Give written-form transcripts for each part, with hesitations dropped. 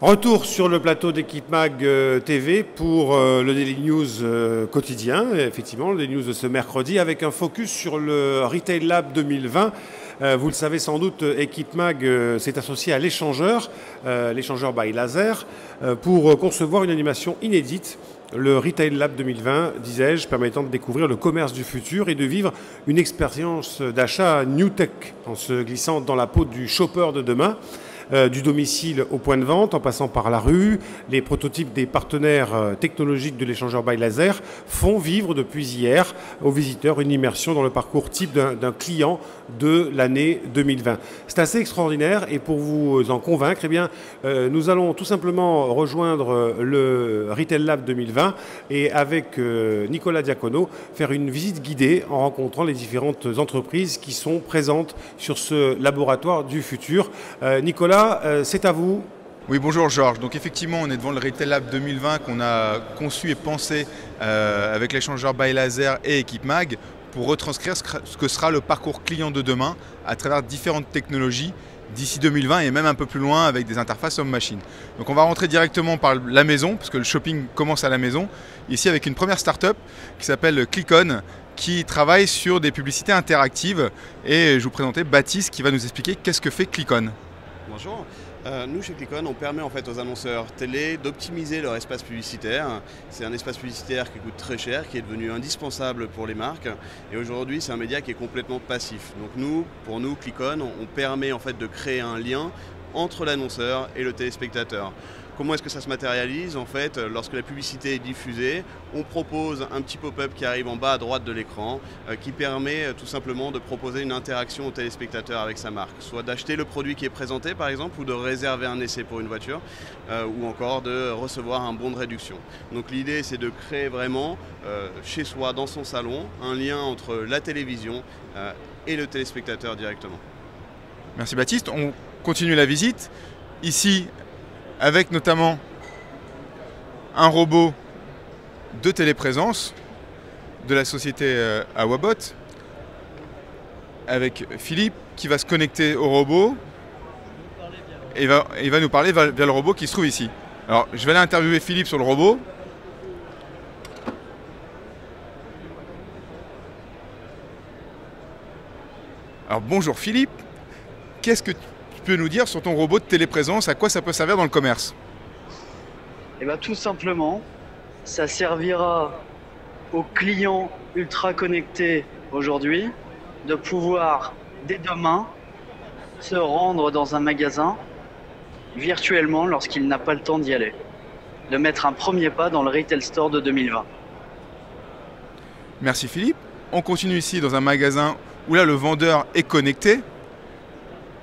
Retour sur le plateau d'Equipmag TV pour le Daily News quotidien, effectivement, le Daily News de ce mercredi, avec un focus sur le Retail Lab 2020. Vous le savez sans doute, Equipmag s'est associé à l'échangeur by Laser, pour concevoir une animation inédite, le Retail Lab 2020, disais-je, permettant de découvrir le commerce du futur et de vivre une expérience d'achat New Tech, en se glissant dans la peau du shopper de demain. Du domicile au point de vente, en passant par la rue, les prototypes des partenaires technologiques de l'échangeur by Laser font vivre depuis hier aux visiteurs une immersion dans le parcours type d'un client de l'année 2020. C'est assez extraordinaire et pour vous en convaincre, eh bien, nous allons tout simplement rejoindre le Retail Lab 2020 et avec Nicolas Diacono faire une visite guidée en rencontrant les différentes entreprises qui sont présentes sur ce laboratoire du futur. Nicolas, c'est à vous. Oui, bonjour Georges. Donc effectivement, on est devant le Retail Lab 2020 qu'on a conçu et pensé avec l'échangeur by Laser et Equipmag pour retranscrire ce que sera le parcours client de demain à travers différentes technologies d'ici 2020 et même un peu plus loin avec des interfaces homme-machine. Donc on va rentrer directement par la maison, parce que le shopping commence à la maison, ici avec une première start-up qui s'appelle Clickon, qui travaille sur des publicités interactives. Et je vous présenter Baptiste qui va nous expliquer qu'est-ce que fait Clickon. Bonjour, nous chez Clickon on permet en fait aux annonceurs télé d'optimiser leur espace publicitaire. C'est un espace publicitaire qui coûte très cher, qui est devenu indispensable pour les marques et aujourd'hui c'est un média qui est complètement passif. Donc pour nous Clickon, on permet en fait de créer un lien entre l'annonceur et le téléspectateur. Comment est-ce que ça se matérialise? En fait, lorsque la publicité est diffusée, on propose un petit pop-up qui arrive en bas à droite de l'écran qui permet tout simplement de proposer une interaction au téléspectateur avec sa marque. Soit d'acheter le produit qui est présenté par exemple, ou de réserver un essai pour une voiture, ou encore de recevoir un bon de réduction. Donc l'idée c'est de créer vraiment chez soi, dans son salon, un lien entre la télévision et le téléspectateur directement. Merci Baptiste. On continue la visite. Ici, avec notamment un robot de téléprésence de la société Awabot, avec Philippe qui va se connecter au robot et il va nous parler via le robot qui se trouve ici. Alors je vais aller interviewer Philippe sur le robot. Alors bonjour Philippe, qu'est-ce que tu peux nous dire sur ton robot de téléprésence, à quoi ça peut servir dans le commerce? Eh bien, tout simplement, ça servira aux clients ultra connectés aujourd'hui de pouvoir, dès demain, se rendre dans un magasin virtuellement lorsqu'il n'a pas le temps d'y aller. De mettre un premier pas dans le Retail Store de 2020. Merci Philippe. On continue ici dans un magasin où là le vendeur est connecté,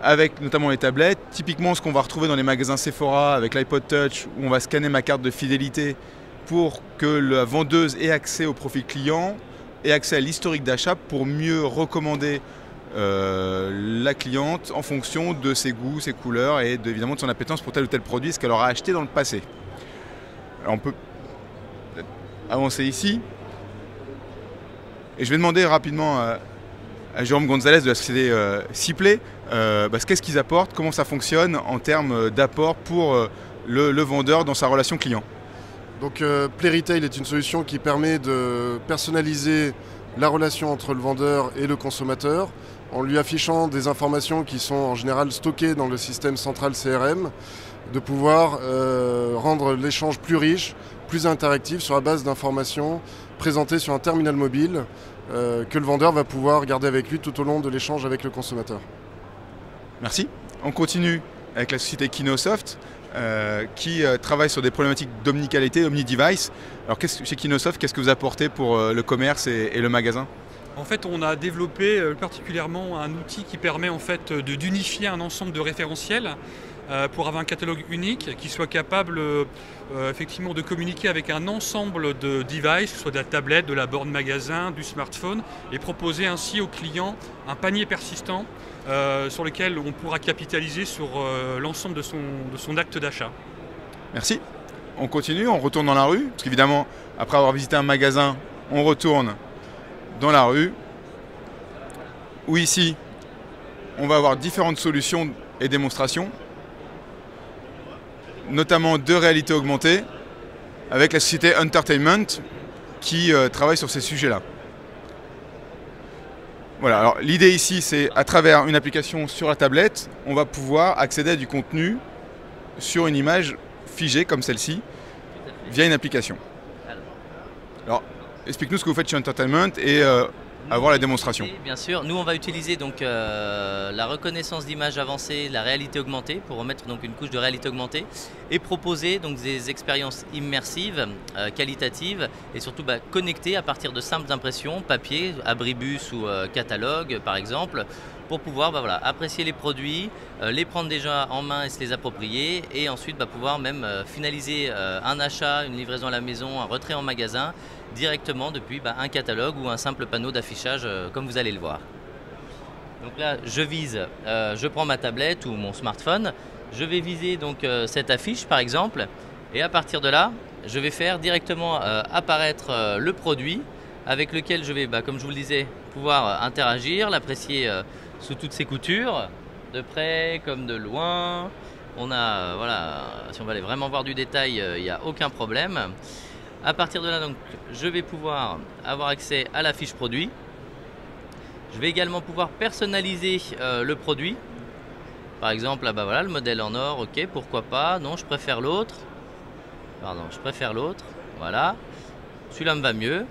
avec notamment les tablettes, typiquement ce qu'on va retrouver dans les magasins Sephora avec l'iPod Touch où on va scanner ma carte de fidélité pour que la vendeuse ait accès au profil client et accès à l'historique d'achat pour mieux recommander la cliente en fonction de ses goûts, ses couleurs et évidemment de son appétence pour tel ou tel produit, ce qu'elle aura acheté dans le passé. Alors on peut avancer ici et je vais demander rapidement à Jérôme Gonzalez de la société Sipley, qu'est-ce qu'ils apportent, comment ça fonctionne en termes d'apport pour le vendeur dans sa relation client. Donc Play Retail est une solution qui permet de personnaliser la relation entre le vendeur et le consommateur en lui affichant des informations qui sont en général stockées dans le système central CRM, de pouvoir rendre l'échange plus riche, plus interactif sur la base d'informations présentées sur un terminal mobile que le vendeur va pouvoir garder avec lui tout au long de l'échange avec le consommateur. Merci. On continue avec la société Kinosoft qui travaille sur des problématiques d'omnicanalité, omni-device. Alors chez Kinosoft, qu'est-ce que vous apportez pour le commerce et le magasin? En fait, on a développé particulièrement un outil qui permet en fait d'unifier un ensemble de référentiels pour avoir un catalogue unique qui soit capable effectivement de communiquer avec un ensemble de devices, que ce soit de la tablette, de la borne magasin, du smartphone, et proposer ainsi au client un panier persistant sur lequel on pourra capitaliser sur l'ensemble de son acte d'achat. Merci. On continue, on retourne dans la rue, parce qu'évidemment, après avoir visité un magasin, on retourne dans la rue, où ici, on va avoir différentes solutions et démonstrations. notamment de réalité augmentée, avec la société Entertainment qui travaille sur ces sujets-là. Voilà, alors l'idée ici, c'est à travers une application sur la tablette, on va pouvoir accéder à du contenu sur une image figée comme celle-ci, via une application. Alors, explique-nous ce que vous faites chez Entertainment et avoir la démonstration. Bien sûr, nous on va utiliser donc la reconnaissance d'images avancée, la réalité augmentée pour remettre donc une couche de réalité augmentée et proposer donc des expériences immersives, qualitatives et surtout connectées à partir de simples impressions, papier, abribus ou catalogue par exemple, pour pouvoir voilà, apprécier les produits, les prendre déjà en main et se les approprier et ensuite pouvoir même finaliser un achat, une livraison à la maison, un retrait en magasin directement depuis un catalogue ou un simple panneau d'affichage comme vous allez le voir. Donc là je vise, je prends ma tablette ou mon smartphone, je vais viser donc cette affiche par exemple et à partir de là je vais faire directement apparaître le produit avec lequel je vais, comme je vous le disais, pouvoir interagir, l'apprécier sous toutes ses coutures, de près comme de loin. On a, voilà, si on va aller vraiment voir du détail, il n'y a aucun problème. À partir de là, donc, je vais pouvoir avoir accès à la fiche produit. Je vais également pouvoir personnaliser le produit. Par exemple, là, voilà, le modèle en or, ok, pourquoi pas. Non, je préfère l'autre. Pardon, je préfère l'autre. Voilà. Celui-là me va mieux.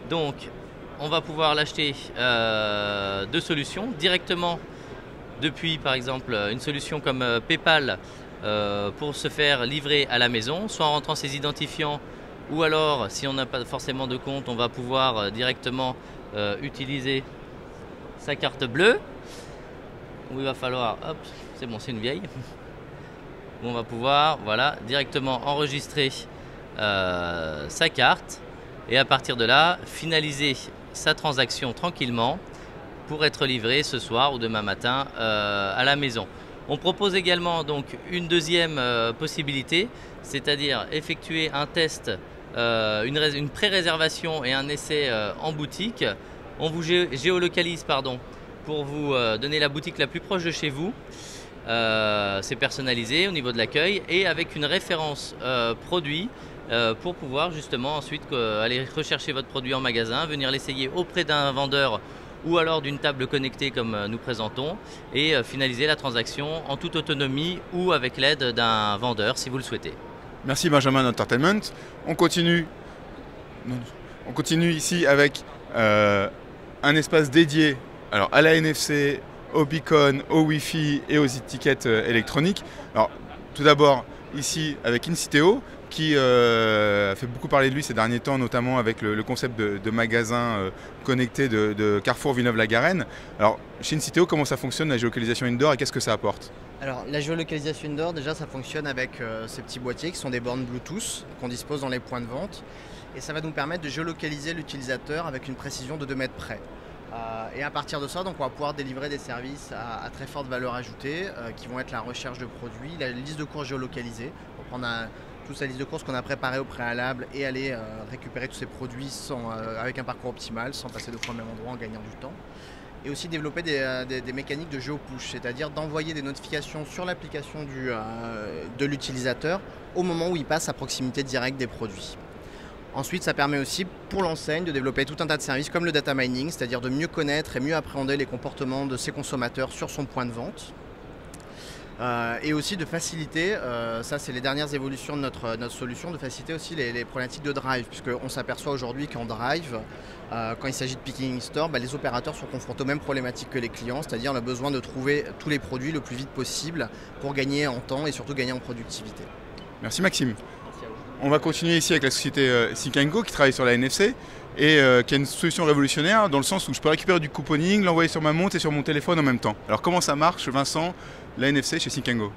Donc, on va pouvoir l'acheter deux solutions directement depuis, par exemple, une solution comme PayPal pour se faire livrer à la maison, soit en rentrant ses identifiants. Ou alors, si on n'a pas forcément de compte, on va pouvoir directement utiliser sa carte bleue. Où il va falloir, hop, c'est bon, c'est une vieille. Où on va pouvoir, voilà, directement enregistrer sa carte. Et à partir de là, finaliser sa transaction tranquillement pour être livré ce soir ou demain matin à la maison. On propose également donc une deuxième possibilité, c'est-à-dire effectuer un test, une pré-réservation et un essai en boutique. On vous géolocalise pour vous donner la boutique la plus proche de chez vous. C'est personnalisé au niveau de l'accueil et avec une référence produit pour pouvoir justement ensuite aller rechercher votre produit en magasin, venir l'essayer auprès d'un vendeur ou alors d'une table connectée comme nous présentons et finaliser la transaction en toute autonomie ou avec l'aide d'un vendeur si vous le souhaitez. Merci Benjamin d'Entertainment. On continue ici avec un espace dédié alors, à la NFC, au beacon, au Wi-Fi et aux étiquettes électroniques. Alors, tout d'abord ici avec Inciteo qui a fait beaucoup parler de lui ces derniers temps, notamment avec le concept de magasin connecté de Carrefour Villeneuve-la-Garenne. Alors, chez Inciteo, comment ça fonctionne la géolocalisation indoor et qu'est-ce que ça apporte? Alors, la géolocalisation indoor, déjà, ça fonctionne avec ces petits boîtiers qui sont des bornes Bluetooth qu'on dispose dans les points de vente. Et ça va nous permettre de géolocaliser l'utilisateur avec une précision de 2 mètres près. Et à partir de ça, donc, on va pouvoir délivrer des services à très forte valeur ajoutée qui vont être la recherche de produits, la liste de courses géolocalisée. On va prendre toute la liste de courses qu'on a préparée au préalable et aller récupérer tous ces produits avec un parcours optimal, sans passer 2 fois au même endroit en gagnant du temps. Et aussi développer des mécaniques de géopush, c'est-à-dire d'envoyer des notifications sur l'application de l'utilisateur au moment où il passe à proximité directe des produits. Ensuite, ça permet aussi pour l'enseigne de développer tout un tas de services comme le data mining, c'est-à-dire de mieux connaître et mieux appréhender les comportements de ses consommateurs sur son point de vente. Et aussi de faciliter, ça c'est les dernières évolutions de notre solution, de faciliter aussi les problématiques de drive, puisqu'on s'aperçoit aujourd'hui qu'en drive, quand il s'agit de picking store, les opérateurs sont confrontés aux mêmes problématiques que les clients, c'est-à-dire on a besoin de trouver tous les produits le plus vite possible pour gagner en temps et surtout gagner en productivité. Merci Maxime. On va continuer ici avec la société Sync & Go qui travaille sur la NFC et qui a une solution révolutionnaire dans le sens où je peux récupérer du couponing, l'envoyer sur ma montre et sur mon téléphone en même temps. Alors comment ça marche, Vincent, la NFC chez Sync & Go?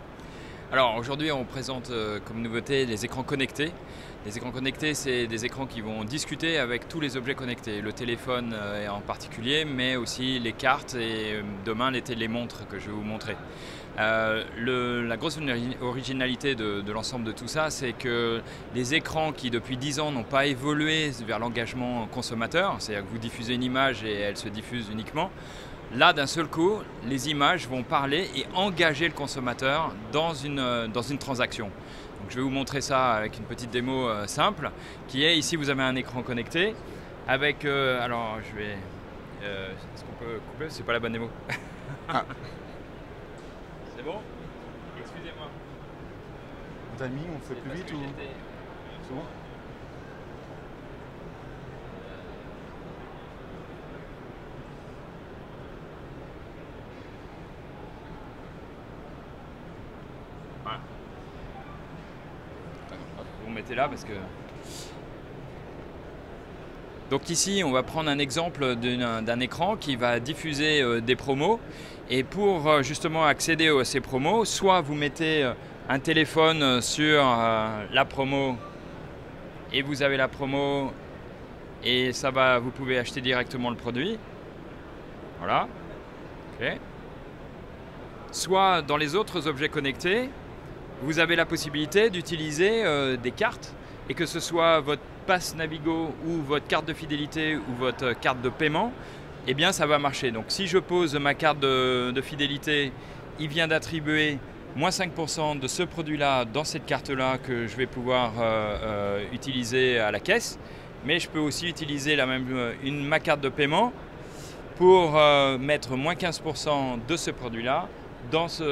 Alors aujourd'hui on présente comme nouveauté les écrans connectés. Les écrans connectés, c'est des écrans qui vont discuter avec tous les objets connectés, le téléphone en particulier, mais aussi les cartes et demain les montres que je vais vous montrer. La grosse originalité de l'ensemble de tout ça, c'est que les écrans qui depuis 10 ans n'ont pas évolué vers l'engagement consommateur, c'est-à-dire que vous diffusez une image et elle se diffuse uniquement, là d'un seul coup, les images vont parler et engager le consommateur dans une transaction. Donc, je vais vous montrer ça avec une petite démo simple, qui est ici vous avez un écran connecté avec, alors je vais, est-ce qu'on peut couper? C'est pas la bonne démo. Ah. C'est bon? Excusez-moi. Timing, on fait plus vite ou? C'est bon? Vous mettez là parce que... Donc ici, on va prendre un exemple d'un écran qui va diffuser des promos. Et pour justement accéder à ces promos, soit vous mettez un téléphone sur la promo et vous avez la promo et ça va, vous pouvez acheter directement le produit. Voilà. Okay. Soit dans les autres objets connectés, vous avez la possibilité d'utiliser des cartes et que ce soit votre passe Navigo ou votre carte de fidélité ou votre carte de paiement, eh bien ça va marcher. Donc si je pose ma carte de fidélité, il vient d'attribuer moins 5% de ce produit-là dans cette carte-là que je vais pouvoir utiliser à la caisse. Mais je peux aussi utiliser ma carte de paiement pour mettre moins 15% de ce produit-là dans cette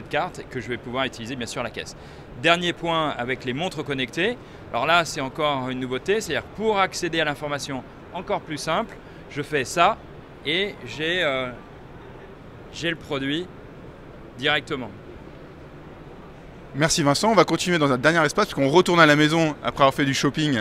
carte que je vais pouvoir utiliser bien sûr à la caisse. Dernier point avec les montres connectées. Alors là, c'est encore une nouveauté, c'est-à-dire pour accéder à l'information encore plus simple, je fais ça et j'ai le produit directement. Merci Vincent, on va continuer dans un dernier espace parce qu'on retourne à la maison après avoir fait du shopping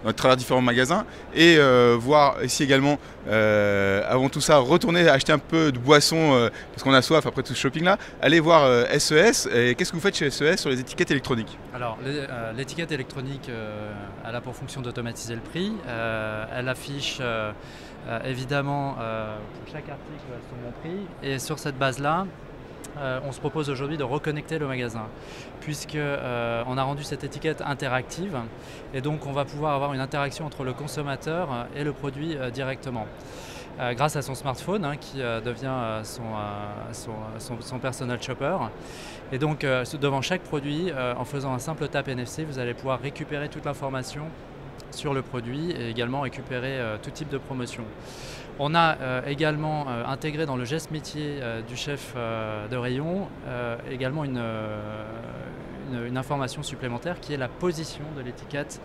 à travers différents magasins et voir ici également, avant tout ça, retourner acheter un peu de boisson parce qu'on a soif après tout ce shopping là, aller voir SES. Et qu'est-ce que vous faites chez SES sur les étiquettes électroniques? Alors l'étiquette électronique, elle a pour fonction d'automatiser le prix, elle affiche évidemment pour chaque article son bon prix et sur cette base là, on se propose aujourd'hui de reconnecter le magasin puisque on a rendu cette étiquette interactive et donc on va pouvoir avoir une interaction entre le consommateur et le produit directement. Grâce à son smartphone qui devient son personal shopper. Et donc devant chaque produit, en faisant un simple tap NFC, vous allez pouvoir récupérer toute l'information sur le produit et également récupérer tout type de promotion. On a également intégré dans le geste métier du chef de rayon également une information supplémentaire qui est la position de l'étiquette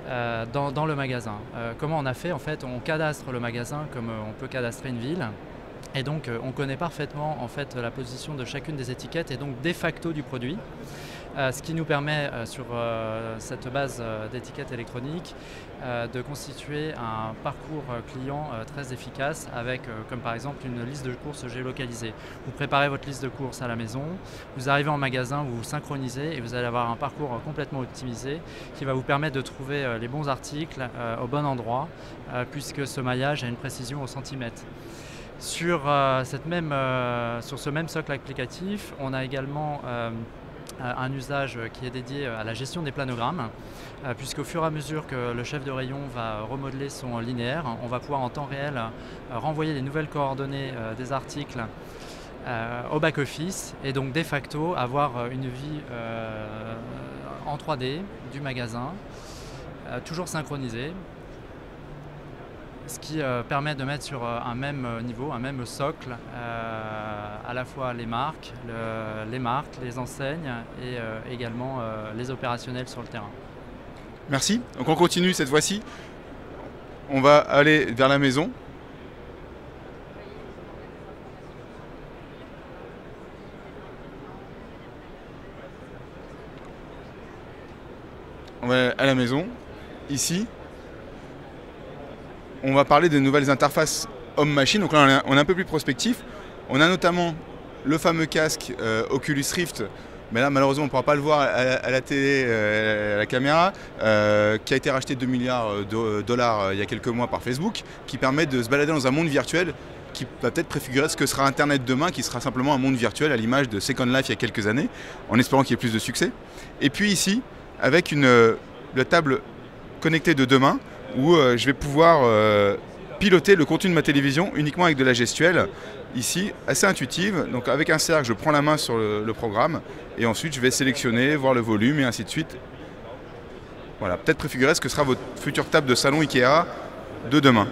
dans le magasin. Comment on a fait? En fait, on cadastre le magasin comme on peut cadastrer une ville. Et donc on connaît parfaitement en fait, la position de chacune des étiquettes et donc de facto du produit. Ce qui nous permet sur cette base d'étiquettes électroniques de constituer un parcours client très efficace avec comme par exemple une liste de courses géolocalisée. Vous préparez votre liste de courses à la maison, vous arrivez en magasin, vous vous synchronisez et vous allez avoir un parcours complètement optimisé qui va vous permettre de trouver les bons articles au bon endroit puisque ce maillage a une précision au centimètre. Sur ce même socle applicatif, on a également un usage qui est dédié à la gestion des planogrammes, puisqu'au fur et à mesure que le chef de rayon va remodeler son linéaire, on va pouvoir en temps réel renvoyer les nouvelles coordonnées des articles au back-office et donc de facto avoir une vie en 3D du magasin, toujours synchronisée. Ce qui permet de mettre sur un même niveau, un même socle, à la fois les marques, les enseignes et également les opérationnels sur le terrain. Merci. Donc on continue cette fois-ci. On va aller vers la maison. On va à la maison, ici. On va parler des nouvelles interfaces homme-machine. Donc là, on est un peu plus prospectif. On a notamment le fameux casque Oculus Rift, mais là, malheureusement, on ne pourra pas le voir à la télé, à la caméra, qui a été racheté 2 milliards de dollars il y a quelques mois par Facebook, qui permet de se balader dans un monde virtuel qui va peut-être préfigurer ce que sera Internet demain, qui sera simplement un monde virtuel à l'image de Second Life il y a quelques années, en espérant qu'il y ait plus de succès. Et puis ici, avec la table connectée de demain, où je vais pouvoir piloter le contenu de ma télévision uniquement avec de la gestuelle, ici, assez intuitive. Donc avec un cercle, je prends la main sur le programme et ensuite je vais sélectionner, voir le volume et ainsi de suite. Voilà, peut-être préfigurer ce que sera votre future table de salon Ikea de demain.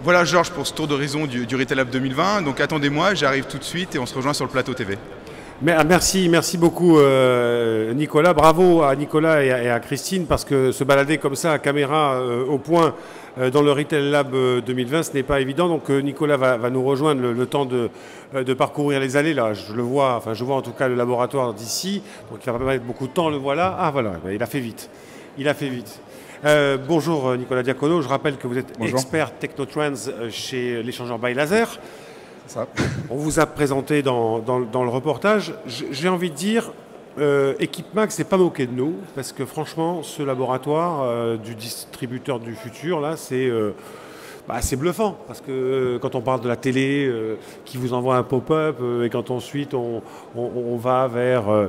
Voilà Georges pour ce tour d'horizon du Retail Lab 2020. Donc attendez-moi, j'arrive tout de suite et on se rejoint sur le plateau TV. Merci beaucoup Nicolas. Bravo à Nicolas et à Christine parce que se balader comme ça à caméra au point dans le Retail Lab 2020, ce n'est pas évident. Donc Nicolas va nous rejoindre le temps de parcourir les allées. Là, je le vois, enfin je vois en tout cas le laboratoire d'ici. Donc il va pas mettre beaucoup de temps, le voilà. Ah voilà, il a fait vite. Bonjour Nicolas Diacono, je rappelle que vous êtes expert Technotrends chez l'échangeur by Laser. Ça. On vous a présenté dans le reportage. J'ai envie de dire, Equipmag s'est pas moqué de nous, parce que franchement, ce laboratoire du distributeur du futur, là, c'est bluffant. Parce que quand on parle de la télé qui vous envoie un pop-up, et quand ensuite on va vers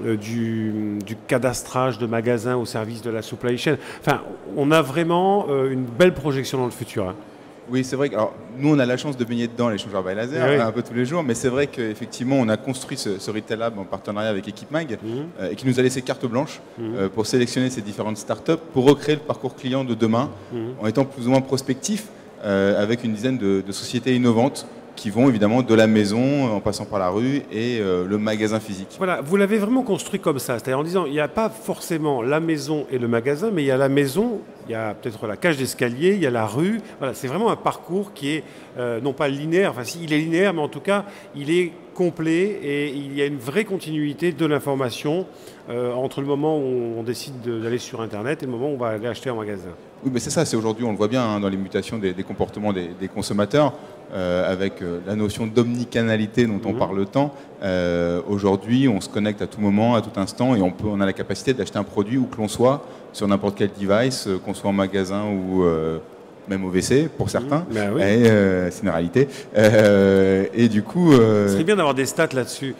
du cadastrage de magasins au service de la supply chain, enfin, on a vraiment une belle projection dans le futur. Hein. Oui, c'est vrai que nous, on a la chance de baigner dedans, l'échangeur by Laser, un peu tous les jours, mais c'est vrai qu'effectivement, on a construit ce Retail Lab en partenariat avec Equipmag et qui nous a laissé carte blanche pour sélectionner ces différentes startups, pour recréer le parcours client de demain, en étant plus ou moins prospectif, avec une dizaine de sociétés innovantes qui vont évidemment de la maison en passant par la rue et le magasin physique. Voilà, vous l'avez vraiment construit comme ça, c'est-à-dire en disant il n'y a pas forcément la maison et le magasin, mais il y a la maison, il y a peut-être la cage d'escalier, il y a la rue. Voilà, c'est vraiment un parcours qui est non pas linéaire, enfin si il est linéaire, mais en tout cas il est complet et il y a une vraie continuité de l'information entre le moment où on décide d'aller sur Internet et le moment où on va aller acheter en magasin. Oui, mais c'est ça, c'est aujourd'hui, on le voit bien dans les mutations des comportements des consommateurs, avec la notion d'omnicanalité dont on parle tant. Aujourd'hui, on se connecte à tout moment, à tout instant, et on a la capacité d'acheter un produit où que l'on soit, sur n'importe quel device, qu'on soit en magasin ou même au WC pour certains. Oui. C'est une réalité. Et du coup... Ce serait bien d'avoir des stats là-dessus.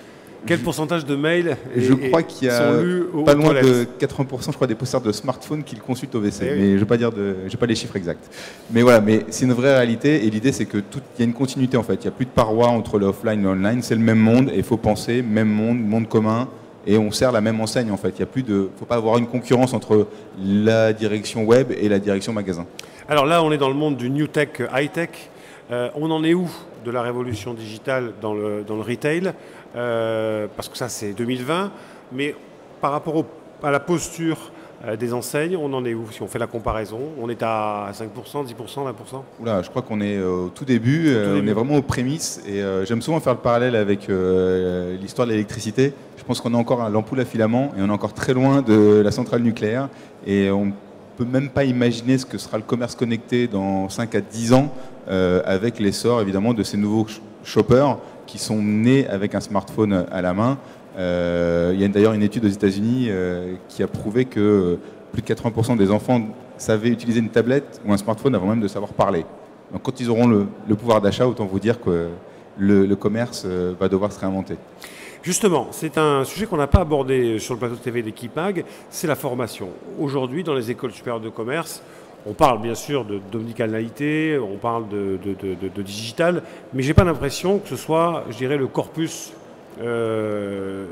Quel pourcentage de mails je crois qu'il y a pas loin de 80%, je crois, des possesseurs de smartphones qui le consultent au WC. Mais je ne vais pas les chiffres exacts. Mais voilà, mais c'est une vraie réalité. Et l'idée, c'est que il y a une continuité en fait. Il n'y a plus de paroi entre le offline et l'online. C'est le même monde et il faut penser même monde commun. Et on sert la même enseigne en fait. Il ne faut pas avoir une concurrence entre la direction web et la direction magasin. Alors là, on est dans le monde du new tech, high tech. On en est où de la révolution digitale dans le retail parce que ça, c'est 2020. Mais par rapport à la posture des enseignes, on en est où? Si on fait la comparaison, on est à 5%, 10%, 20%? Oula, je crois qu'on est au tout début. On est vraiment aux prémices. Et j'aime souvent faire le parallèle avec l'histoire de l'électricité. Je pense qu'on est encore à l'ampoule à filament et on est encore très loin de la centrale nucléaire. Et on ne peut même pas imaginer ce que sera le commerce connecté dans 5 à 10 ans avec l'essor évidemment de ces nouveaux shoppers qui sont nés avec un smartphone à la main. Il y a d'ailleurs une étude aux États-Unis qui a prouvé que plus de 80% des enfants savaient utiliser une tablette ou un smartphone avant même de savoir parler. Donc quand ils auront le pouvoir d'achat, autant vous dire que le commerce va devoir se réinventer. Justement, c'est un sujet qu'on n'a pas abordé sur le plateau de TV d'Equipmag, c'est la formation. Aujourd'hui, dans les écoles supérieures de commerce, on parle bien sûr d'omnicanalité, on parle de digital, mais je n'ai pas l'impression que ce soit, je dirais, le corpus le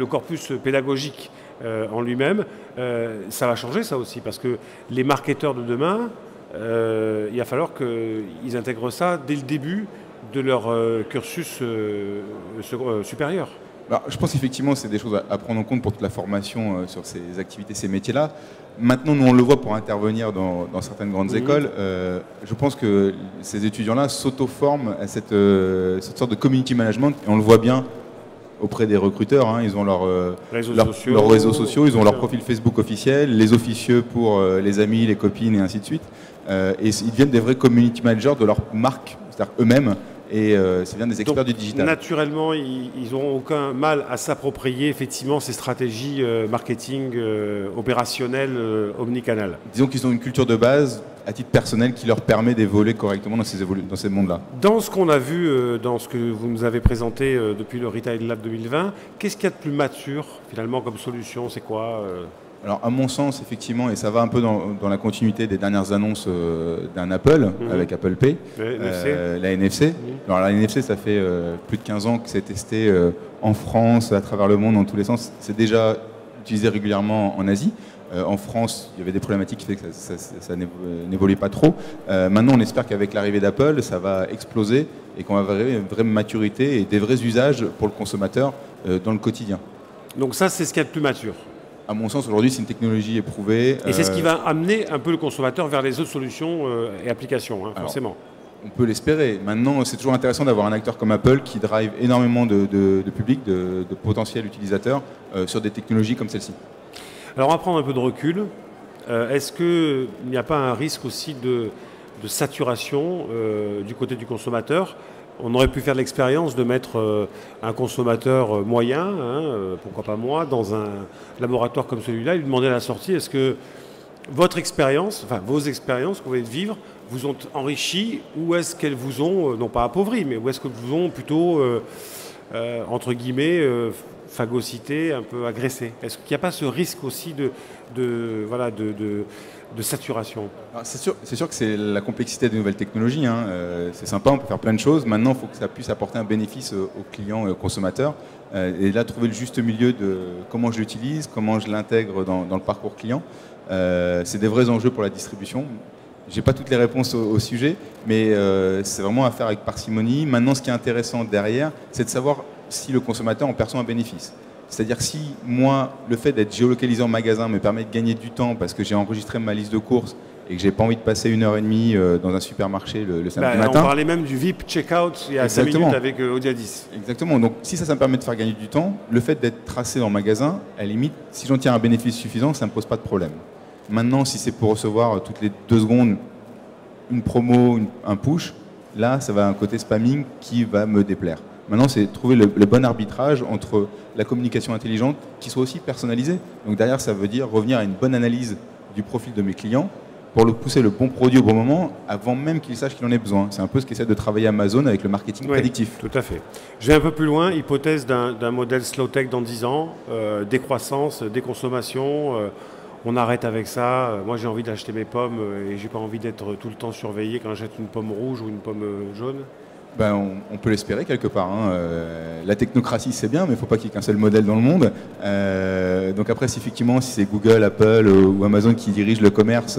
corpus pédagogique en lui-même. Ça va changer ça aussi, parce que les marketeurs de demain, il va falloir qu'ils intègrent ça dès le début de leur cursus supérieur. Alors, je pense qu'effectivement, c'est des choses à prendre en compte pour toute la formation sur ces activités, ces métiers-là. Maintenant, nous, on le voit pour intervenir dans certaines grandes écoles. Je pense que ces étudiants-là s'auto-forment à cette sorte de community management. Et on le voit bien auprès des recruteurs. Hein. Ils ont leurs réseaux sociaux, ils ont leur profil Facebook officiel, les officieux pour les amis, les copines et ainsi de suite. Et ils deviennent des vrais community managers de leur marque, c'est-à-dire eux-mêmes. et c'est bien des experts du digital. Naturellement, ils n'auront aucun mal à s'approprier effectivement ces stratégies marketing opérationnelles omnicanal. Disons qu'ils ont une culture de base à titre personnel qui leur permet d'évoluer correctement dans ces mondes-là. Dans ce qu'on a vu, dans ce que vous nous avez présenté depuis le Retail Lab 2020, qu'est-ce qu'il y a de plus mature finalement comme solution? C'est quoi Alors à mon sens, effectivement, et ça va un peu dans la continuité des dernières annonces d'un Apple, avec Apple Pay, la NFC. Alors la NFC, ça fait plus de 15 ans que c'est testé en France, à travers le monde, dans tous les sens. C'est déjà utilisé régulièrement en Asie. En France, il y avait des problématiques qui fait que ça n'évolue pas trop. Maintenant, on espère qu'avec l'arrivée d'Apple, ça va exploser et qu'on va avoir une vraie maturité et des vrais usages pour le consommateur dans le quotidien. Donc ça, c'est ce qu'il y a de plus mature. À mon sens, aujourd'hui, c'est une technologie éprouvée. Et c'est ce qui va amener un peu le consommateur vers les autres solutions et applications, hein, forcément. On peut l'espérer. Maintenant, c'est toujours intéressant d'avoir un acteur comme Apple qui drive énormément de public, de potentiels utilisateurs sur des technologies comme celle-ci. Alors on va prendre un peu de recul. Est-ce qu'il n'y a pas un risque aussi de saturation du côté du consommateur? On aurait pu faire l'expérience de mettre un consommateur moyen, pourquoi pas moi, dans un laboratoire comme celui-là, et lui demander à la sortie, est-ce que votre expérience, enfin vos expériences que vous venez de vivre, vous ont enrichi ou est-ce qu'elles vous ont, non pas appauvri, mais où est-ce qu'elles vous ont plutôt, entre guillemets, phagocyté, un peu agressé? Est-ce qu'il n'y a pas ce risque aussi de saturation? C'est sûr que c'est la complexité des nouvelles technologies. Hein. C'est sympa, on peut faire plein de choses. Maintenant, il faut que ça puisse apporter un bénéfice aux clients et aux consommateurs. Et là, trouver le juste milieu de comment je l'utilise, comment je l'intègre dans le parcours client. C'est des vrais enjeux pour la distribution. Je n'ai pas toutes les réponses au sujet, mais c'est vraiment à faire avec parcimonie. Maintenant, ce qui est intéressant derrière, c'est de savoir si le consommateur en perçoit un bénéfice. C'est-à-dire que si moi, le fait d'être géolocalisé en magasin me permet de gagner du temps parce que j'ai enregistré ma liste de courses et que j'ai pas envie de passer 1h30 dans un supermarché le samedi matin. On parlait même du VIP checkout il y a 5 minutes avec Audiadis. Exactement. Donc si ça me permet de faire gagner du temps, le fait d'être tracé dans le magasin, à la limite, si j'en tire un bénéfice suffisant, ça ne me pose pas de problème. Maintenant, si c'est pour recevoir toutes les 2 secondes une promo, un push, là, ça va un côté spamming qui va me déplaire. Maintenant, c'est trouver le bon arbitrage entre la communication intelligente qui soit aussi personnalisée. Donc derrière, ça veut dire revenir à une bonne analyse du profil de mes clients pour le pousser le bon produit au bon moment avant même qu'il sache qu'il en ait besoin. C'est un peu ce qu'essaie de travailler Amazon avec le marketing prédictif. Tout à fait. Je vais un peu plus loin. Hypothèse d'un modèle slow tech dans 10 ans, décroissance, déconsommation. On arrête avec ça. Moi, j'ai envie d'acheter mes pommes et j'ai pas envie d'être tout le temps surveillé quand j'achète une pomme rouge ou une pomme jaune. On peut l'espérer quelque part. Hein. La technocratie, c'est bien, mais il ne faut pas qu'il y ait qu'un seul modèle dans le monde. Donc après, si c'est Google, Apple ou Amazon qui dirigent le commerce,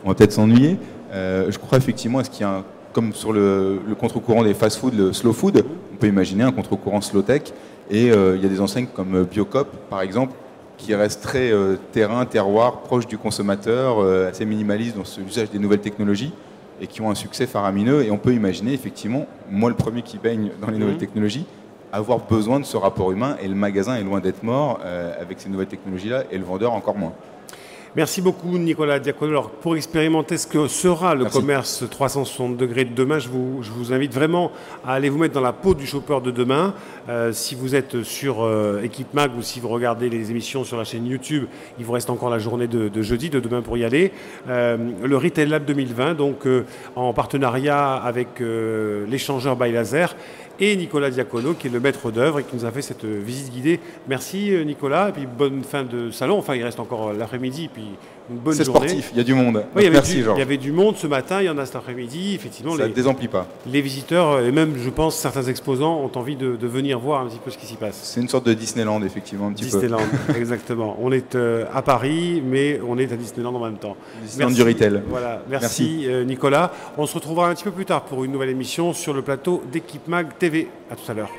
on va peut-être s'ennuyer. Je crois effectivement, est-ce qu'il y a comme sur le contre-courant des fast-food, le slow food, on peut imaginer un contre-courant slow-tech. Et il y a des enseignes comme Biocop, par exemple, qui restent très terrain, terroir, proche du consommateur, assez minimaliste dans l'usage des nouvelles technologies, et qui ont un succès faramineux. Et on peut imaginer, effectivement, moi le premier qui baigne dans les nouvelles technologies, avoir besoin de ce rapport humain. Et le magasin est loin d'être mort avec ces nouvelles technologies-là, et le vendeur encore moins. Merci beaucoup Nicolas Diacono. Alors, pour expérimenter ce que sera le commerce 360 degrés de demain, je vous invite vraiment à aller vous mettre dans la peau du shopper de demain. Si vous êtes sur Equipmag ou si vous regardez les émissions sur la chaîne YouTube, il vous reste encore la journée de jeudi, de demain pour y aller. Le Retail Lab 2020, donc en partenariat avec l'échangeur by Laser et Nicolas Diacono, qui est le maître d'œuvre et qui nous a fait cette visite guidée. Merci Nicolas, et puis bonne fin de salon. Enfin, il reste encore l'après-midi, puis une bonne journée. C'est sportif, il y a du monde. Oui, merci Georges. Il y avait du monde ce matin, il y en a cet après-midi. Effectivement, ça ne désemplit pas. Les visiteurs, et même, je pense, certains exposants ont envie de venir voir un petit peu ce qui s'y passe. C'est une sorte de Disneyland, effectivement, un petit peu. Disneyland, exactement. On est à Paris, mais on est à Disneyland en même temps. Disneyland du retail. Voilà, merci. Nicolas. On se retrouvera un petit peu plus tard pour une nouvelle émission sur le plateau d'Equipmag TV. À tout à l'heure.